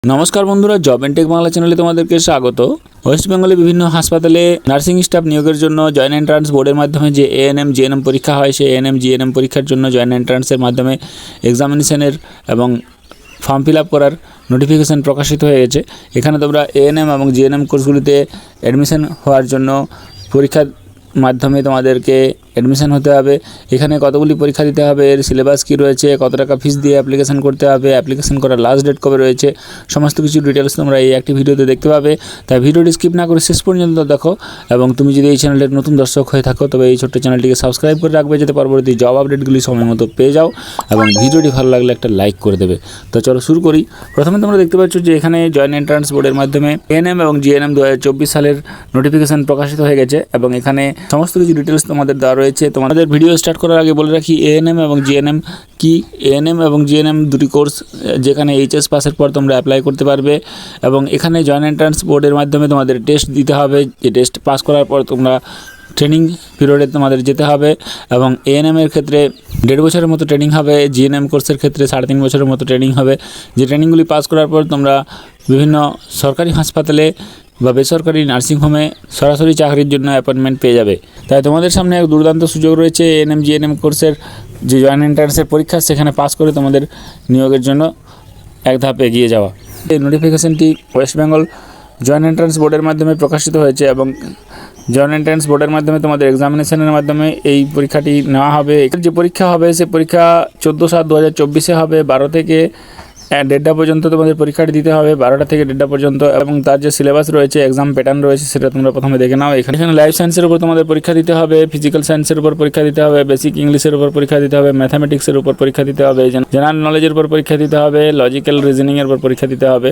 নমস্কার বন্ধুরা, job and take Bangla চ্যানেলে তোমাদেরকে স্বাগত। ওয়েস্ট বেঙ্গলে বিভিন্ন হাসপাতালে নার্সিং স্টাফ নিয়োগের জন্য জয়েন্ট এন্ট্রান্স বোর্ডের মাধ্যমে যে এএনএম জিএনএম পরীক্ষা হয়, সেই এএনএম জিএনএম পরীক্ষার জন্য জয়েন্ট এন্ট্রান্সের মাধ্যমে এক্সামিনেশনের এবং ফর্ম ফিল আপ করার নোটিফিকেশান প্রকাশিত হয়ে গেছে। এখানে তোমরা এএনএম এবং জিএনএম কোর্সগুলিতে অ্যাডমিশন হওয়ার জন্য পরীক্ষার মাধ্যমে তোমাদেরকে অ্যাডমিশন হতে হবে। এখানে কতগুলি পরীক্ষা দিতে হবে, এর সিলেবাস কী রয়েছে, কত টাকা ফিস দিয়ে অ্যাপ্লিকেশন করতে হবে, অ্যাপ্লিকেশন করার লাস্ট ডেট কবে রয়েছে, সমস্ত কিছু ডিটেলস তোমরা এই একটি ভিডিওতে দেখতে পাবে। তাই ভিডিওটি স্কিপ না করে শেষ পর্যন্ত দেখো। এবং তুমি যদি এই চ্যানেলের নতুন দর্শক হয়ে থাকো তবে এই ছোট্ট চ্যানেলটিকে সাবস্ক্রাইব করে রাখবে, যাতে পরবর্তী জব আপডেটগুলি সময় মতো পেয়ে যাও। এবং ভিডিওটি ভালো লাগলে একটা লাইক করে দেবে। তো চলো শুরু করি। প্রথমে তোমরা দেখতে পাচ্ছ যে এখানে জয়েন্ট এন্ট্রান্স বোর্ডের মাধ্যমে এএনএম এবং জিএনএম 2024 সালের নোটিফিকেশান প্রকাশিত হয়ে গেছে এবং এখানে সমস্ত কিছু ডিটেলস তোমাদের দেওয়া রয়েছে। তোমাদের ভিডিও স্টার্ট করার আগে বলে রাখি, এএনএম এবং জিএনএম কি। এএনএম এবং জিএনএম দুটি কোর্স যেখানে এইচএস পাসের পর তোমরা অ্যাপ্লাই করতে পারবে এবং এখানে জয়েন্ট এন্ট্রান্স বোর্ডের মাধ্যমে তোমাদের টেস্ট দিতে হবে। যে টেস্ট পাস করার পর তোমরা ট্রেনিং পিরিয়ডে তোমাদের যেতে হবে এবং এএনএমের ক্ষেত্রে 1.5 বছরের মতো ট্রেনিং হবে, জিএনএম কোর্সের ক্ষেত্রে 3.5 বছরের মতো ট্রেনিং হবে। যে ট্রেনিংগুলি পাস করার পর তোমরা বিভিন্ন সরকারি হাসপাতালে বা বেসরকারি নার্সিংহোমে সরাসরি চাকরির জন্য অ্যাপয়েন্টমেন্ট পেয়ে যাবে। তাই তোমাদের সামনে এক দুর্দান্ত সুযোগ রয়েছে এএনএম জিএনএম কোর্সের যে জয়েন্ট এন্ট্রান্সের পরীক্ষা, সেখানে পাস করে তোমাদের নিয়োগের জন্য এক ধাপ এগিয়ে যাওয়া। এই নোটিফিকেশনটি ওয়েস্ট বেঙ্গল জয়েন্ট এন্ট্রান্স বোর্ডের মাধ্যমে প্রকাশিত হয়েছে এবং জয়েন্ট এন্ট্রান্স বোর্ডের মাধ্যমে তোমাদের এক্সামিনেশনের মাধ্যমে এই পরীক্ষাটি নেওয়া হবে। এর যে পরীক্ষা হবে সে পরীক্ষা 14/7/2024 হবে। 12 থেকে 1:30 পর্যন্ত তোমাদের পরীক্ষাটি দিতে হবে, 12টা থেকে 1:30 পর্যন্ত। এবং তার যে সিলেবাস রয়েছে, এক্সাম প্যাটার্ন রয়েছে, সেটা তোমরা প্রথমে দেখে নাও। এখানে লাইফ সায়েন্সের উপর তোমাদের পরীক্ষা দিতে হবে, ফিজিক্যাল সায়েন্সের উপর পরীক্ষা দিতে হবে, বেসিক ইংলিশের উপর পরীক্ষা দিতে হবে, ম্যাথামেটিক্সের উপর পরীক্ষা দিতে হবে, জেনারেল নলেজের উপর পরীক্ষা দিতে হবে, লজিক্যাল রিজনিংয়ের উপর পরীক্ষা দিতে হবে।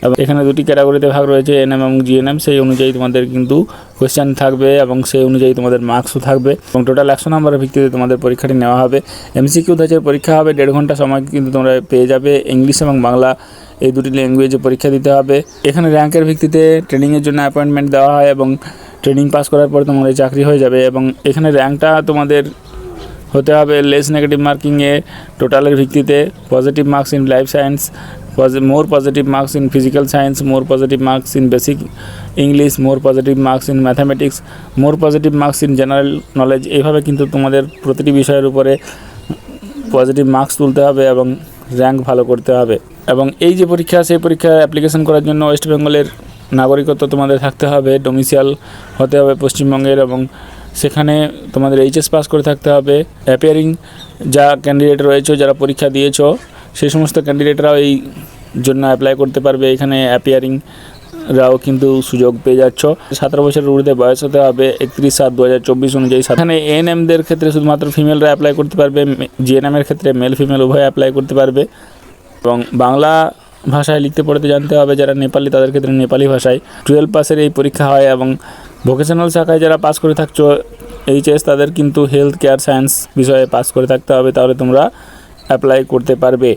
এবং এখানে দুটি ক্যাটাগরিতে ভাগ রয়েছে, এএনএম এবং জিএনএম। সেই অনুযায়ী তোমাদের কিন্তু কোয়েশ্চেন থাকবে এবং সেই অনুযায়ী তোমাদের মার্কসও থাকবে এবং টোটাল 100 নম্বরের ভিত্তিতে তোমাদের পরীক্ষাটি নেওয়া হবে। এমসিকিউ ধাঁচের পরীক্ষা হবে, 1.5 ঘন্টা সময় কিন্তু তোমরা পেয়ে যাবে। ইংলিশ এবং বাংলা এই দুটি ল্যাঙ্গুয়েজে পরীক্ষা দিতে হবে। এখানে র্যাঙ্কের ভিত্তিতে ট্রেনিংয়ের জন্য অ্যাপয়েন্টমেন্ট দেওয়া হয় এবং ট্রেনিং পাস করার পর তোমাদের চাকরি হয়ে যাবে। এবং এখানে র্যাঙ্কটা তোমাদের হতে হবে লেস নেগেটিভ মার্কিংয়ে টোটালের ভিত্তিতে। Positive marks in life science, more positive marks in physical science, more positive marks in basic English, more positive marks in mathematics, more positive marks in general knowledge। এইভাবে কিন্তু তোমাদের প্রতিটি বিষয়ের উপরে পজিটিভ মার্কস তুলতে হবে এবং র্যাঙ্ক ভালো করতে হবে। এবং এই যে পরীক্ষা, সেই পরীক্ষা অ্যাপ্লিকেশন করার জন্য ওয়েস্ট বেঙ্গলের নাগরিকত্ব তোমাদের থাকতে হবে, ডোমিসাইল হতে হবে পশ্চিমবঙ্গের এবং সেখানে তোমাদের এইচএস পাস করে থাকতে হবে। অ্যাপিয়ারিং যা ক্যান্ডিডেট রয়েছে, যারা পরীক্ষা দিয়েছো, সেই সমস্ত ক্যান্ডিডেটরাও এই জন্য অ্যাপ্লাই করতে পারবে। এখানে অ্যাপিয়ারিংরাও কিন্তু সুযোগ পেয়ে যাচ্ছ। 17 বছরের ঊর্ধ্বে বয়স হতে হবে 31/7/2024 অনুযায়ী। এখানে এএনএমদের ক্ষেত্রে শুধুমাত্র ফিমেলরা অ্যাপ্লাই করতে পারবে, জিএনএমের ক্ষেত্রে মেল ফিমেল উভয় অ্যাপ্লাই করতে পারবে। এবং বাংলা ভাষায় লিখতে পড়তে জানতে হবে, যারা নেপালি তাদের ক্ষেত্রে নেপালি ভাষায়। 12 পাসের এই পরীক্ষা হয় এবং ভোকেশনাল শাখায় যারা পাস করে থাকছো এইচএস, তাদের কিন্তু হেলথ কেয়ার সায়েন্স বিষয়ে পাস করে থাকতে হবে, তাহলে তোমরা অ্যাপ্লাই করতে পারবে।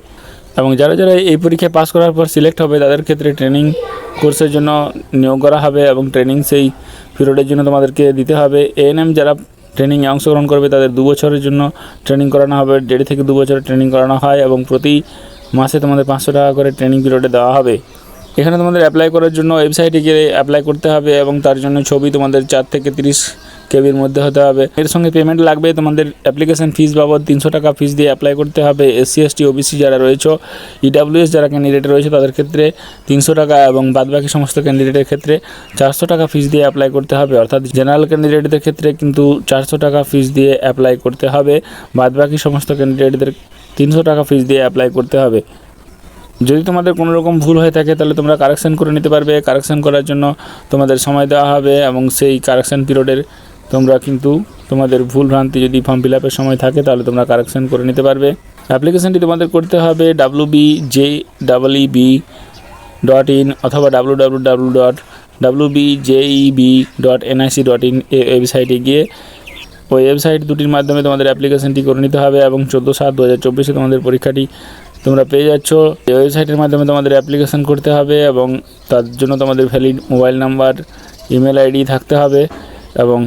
এবং যারা যারা এই পরীক্ষায় পাস করার পর সিলেক্ট হবে, তাদের ক্ষেত্রে ট্রেনিং কোর্সের জন্য নিয়োগ করা হবে এবং ট্রেনিং সেই পিরিয়ডের জন্য তোমাদেরকে দিতে হবে। এএনএম যারা ট্রেনিংয়ে অংশগ্রহণ করবে, তাদের 2 বছরের জন্য ট্রেনিং করানো হবে, 1.5 থেকে 2 বছরের ট্রেনিং করানো হয় এবং প্রতি মাসে তোমাদের 500 টাকা করে ট্রেনিং পিরিয়ডে দেওয়া হবে। এখানে তোমাদের অ্যাপ্লাই করার জন্য ওয়েবসাইটে গিয়ে অ্যাপ্লাই করতে হবে এবং তার জন্য ছবি তোমাদের 4 থেকে 30 কেবির মধ্যে হতে হবে। এর সঙ্গে পেমেন্ট লাগবে। তোমাদের অ্যাপ্লিকেশন ফিস বাবদ 300 টাকা ফিস দিয়ে অ্যাপ্লাই করতে হবে। এসসি এসটি ওবিসি যারা রয়েছে, ইডাব্লিউএস যারা ক্যান্ডিডেট রয়েছে, তাদের ক্ষেত্রে 300 টাকা এবং বাদবাকি সমস্ত ক্যান্ডিডেটের ক্ষেত্রে 400 টাকা ফিস দিয়ে অ্যাপ্লাই করতে হবে। অর্থাৎ জেনারেল ক্যান্ডিডেটদের ক্ষেত্রে কিন্তু 400 টাকা ফিস দিয়ে অ্যাপ্লাই করতে হবে, বাদবাকি সমস্ত ক্যান্ডিডেটদের 300 টাকা ফিস দিয়ে অ্যাপ্লাই করতে হবে। যদি তোমাদের কোনো রকম ভুল হয়ে থাকে তাহলে তোমরা কারেকশন করে নিতে পারবে। কারেকশন করার জন্য তোমাদের সময় দেওয়া হবে এবং সেই কারেকশন পিরিয়ডের তোমরা কিন্তু তোমাদের ভুল ভ্রান্তি যদি ফর্ম ফিল আপের সময় থাকে তাহলে তোমরা কারেকশন করে নিতে পারবে। অ্যাপ্লিকেশনটি তোমাদের করতে হবে wbjebb.in অথবা www.wbjebb.nic.in এই ওয়েবসাইটে গিয়ে ওই ওয়েবসাইট দুটির মাধ্যমে তোমাদের অ্যাপ্লিকেশনটি করে নিতে হবে এবং 14/7/2024 তোমাদের পরীক্ষাটি তোমরা পেয়ে যাচ্ছ। এই ওয়েবসাইটের মাধ্যমে তোমাদের অ্যাপ্লিকেশন করতে হবে এবং তার জন্য তোমাদের valid mobile number, email ID থাকতে হবে এবং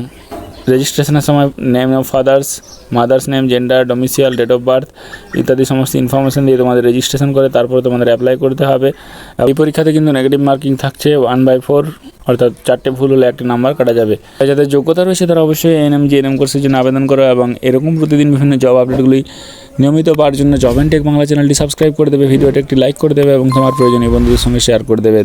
রেজিস্ট্রেশনের সময় name of father's, mother's name, gender, domicile, date of birth ইত্যাদি সমস্ত ইনফরমেশন দিয়ে তোমাদের রেজিস্ট্রেশন করে তারপরে তোমাদের অ্যাপ্লাই করতে হবে। এই পরীক্ষাতে কিন্তু নেগেটিভ মার্কিং থাকছে 1/4, অর্থাৎ 4টে ভুল হলে 1টি নাম্বার কাটা যাবে। যাদের যোগ্যতা রয়েছে তারা অবশ্যই এএনএম জিএনএম কোর্সের জন্য আবেদন করো এবং এরকম প্রতিদিন বিভিন্ন জব আপডেটগুলি নিয়মিত পাওয়ার জন্য জব অ্যান্ড টেক বাংলা চ্যানেলটি সাবস্ক্রাইব করে দেবে, ভিডিওটা একটি লাইক করে দেবে এবং তোমার প্রয়োজনীয় বন্ধুদের সঙ্গে শেয়ার করে দেবে।